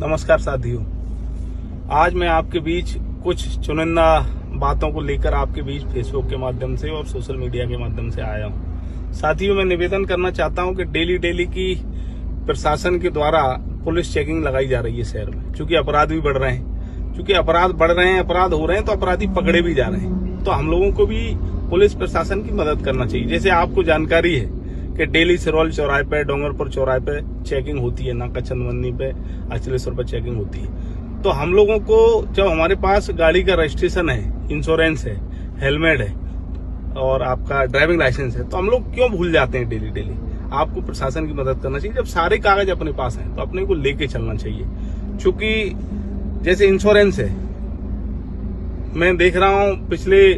नमस्कार साथियों, आज मैं आपके बीच कुछ चुनिंदा बातों को लेकर आपके बीच फेसबुक के माध्यम से और सोशल मीडिया के माध्यम से आया हूं। साथियों, मैं निवेदन करना चाहता हूं कि डेली की प्रशासन के द्वारा पुलिस चेकिंग लगाई जा रही है शहर में। चूंकि अपराध भी बढ़ रहे हैं, अपराध हो रहे हैं तो अपराधी पकड़े भी जा रहे हैं, तो हम लोगों को भी पुलिस प्रशासन की मदद करना चाहिए। जैसे आपको जानकारी है कि डेली सिरौल चौराहे पे, डोंगरपुर चौराहे पे चेकिंग होती है, नाका चंदवनी पे, अचलेश्वर पे चेकिंग होती है। तो हम लोगों को जब हमारे पास गाड़ी का रजिस्ट्रेशन है, इंश्योरेंस है, हेलमेट है और आपका ड्राइविंग लाइसेंस है, तो हम लोग क्यों भूल जाते हैं डेली। आपको प्रशासन की मदद करना चाहिए। जब सारे कागज अपने पास हैं तो अपने को लेके चलना चाहिए। चूंकि जैसे इंश्योरेंस है, मैं देख रहा हूं पिछले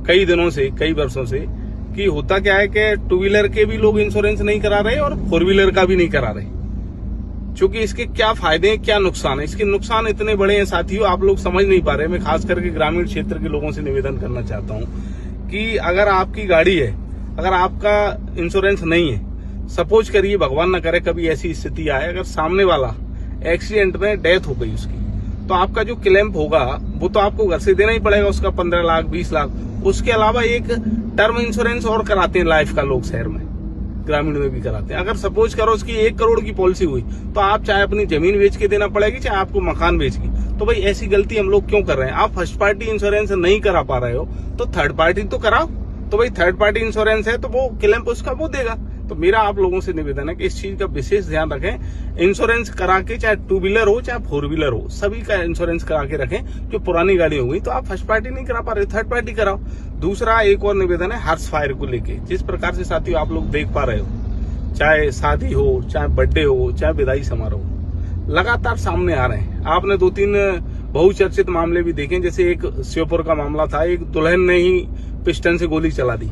कई दिनों से, कई वर्षों से कि होता क्या है कि टू व्हीलर के भी लोग इंश्योरेंस नहीं करा रहे और फोर व्हीलर का भी नहीं करा रहे। क्योंकि इसके क्या फायदे हैं, क्या नुकसान है, इसके नुकसान इतने बड़े हैं साथियों, आप लोग समझ नहीं पा रहे। मैं खास करके ग्रामीण क्षेत्र के लोगों से निवेदन करना चाहता हूं कि अगर आपकी गाड़ी है, अगर आपका इंश्योरेंस नहीं है, सपोज करिए भगवान न करे कभी ऐसी स्थिति आए, अगर सामने वाला एक्सीडेंट में डेथ हो गई उसकी, तो आपका जो क्लेम होगा वो तो आपको घर से देना ही पड़ेगा, उसका 15 लाख 20 लाख। उसके अलावा एक टर्म इंश्योरेंस और कराते हैं लाइफ का, लोग शहर में, ग्रामीण में भी कराते हैं। अगर सपोज करो उसकी 1 करोड़ की पॉलिसी हुई तो आप चाहे अपनी जमीन बेच के देना पड़ेगी, चाहे आपको मकान बेच के। तो भाई ऐसी गलती हम लोग क्यों कर रहे हैं? आप फर्स्ट पार्टी इंश्योरेंस नहीं करा पा रहे हो तो थर्ड पार्टी तो कराओ। तो भाई थर्ड पार्टी इंश्योरेंस है तो वो क्लेम उसका वो देगा। तो मेरा आप लोगों से निवेदन है कि इस चीज का विशेष ध्यान रखें। इंश्योरेंस करा के, चाहे टू व्हीलर हो चाहे फोर व्हीलर हो, सभी का इंश्योरेंस करा के रखें। जो पुरानी गाड़ी हो गई तो आप फर्स्ट पार्टी नहीं करा पा रहे, थर्ड पार्टी कराओ। दूसरा एक और निवेदन है हर्ष फायर को लेके। जिस प्रकार से साथियों आप लोग देख पा रहे हो, चाहे शादी हो, चाहे बर्थडे हो, चाहे विदाई समारोह, लगातार सामने आ रहे हैं। आपने 2-3 बहुचर्चित मामले भी देखे, जैसे एक श्योपुर का मामला था, एक दुल्हन ने ही पिस्टन से गोली चला दी,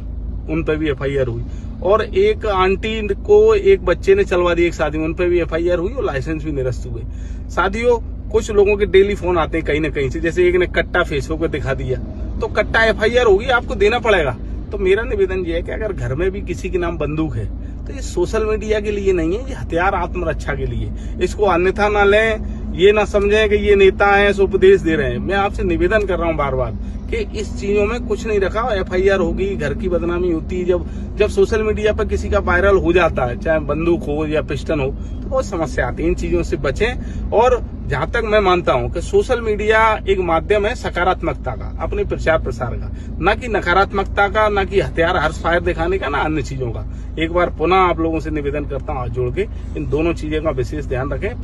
उन पर भी FIR हुई। और एक आंटी को एक बच्चे ने चलवा दी एक शादी में, उन पर भी FIR हुई और लाइसेंस भी निरस्त हुए। साथियों, कुछ लोगों के डेली फोन आते हैं कहीं ना कहीं से, जैसे एक ने कट्टा फेसबुक पे दिखा दिया तो कट्टा FIR होगी, आपको देना पड़ेगा। तो मेरा निवेदन ये है कि अगर घर में भी किसी के नाम बंदूक है तो ये सोशल मीडिया के लिए नहीं है, ये हथियार आत्मरक्षा के लिए। इसको अन्यथा ना लें, ये ना समझें कि ये नेता हैं सो उपदेश दे रहे हैं। मैं आपसे निवेदन कर रहा हूं बार बार कि इस चीजों में कुछ नहीं रखा। FIR होगी, घर की बदनामी होती है। जब सोशल मीडिया पर किसी का वायरल हो जाता है, चाहे बंदूक हो या पिस्टन हो, तो बहुत समस्या आती है। इन चीजों से बचें। और जहां तक मैं मानता हूं कि सोशल मीडिया एक माध्यम है सकारात्मकता का, अपने प्रचार प्रसार का, ना कि नकारात्मकता का, ना कि हथियार हर्ष फायर दिखाने का, ना अन्य चीजों का। एक बार पुनः आप लोगों से निवेदन करता हूं हाथ जोड़ के, इन दोनों चीजों का विशेष ध्यान रखें।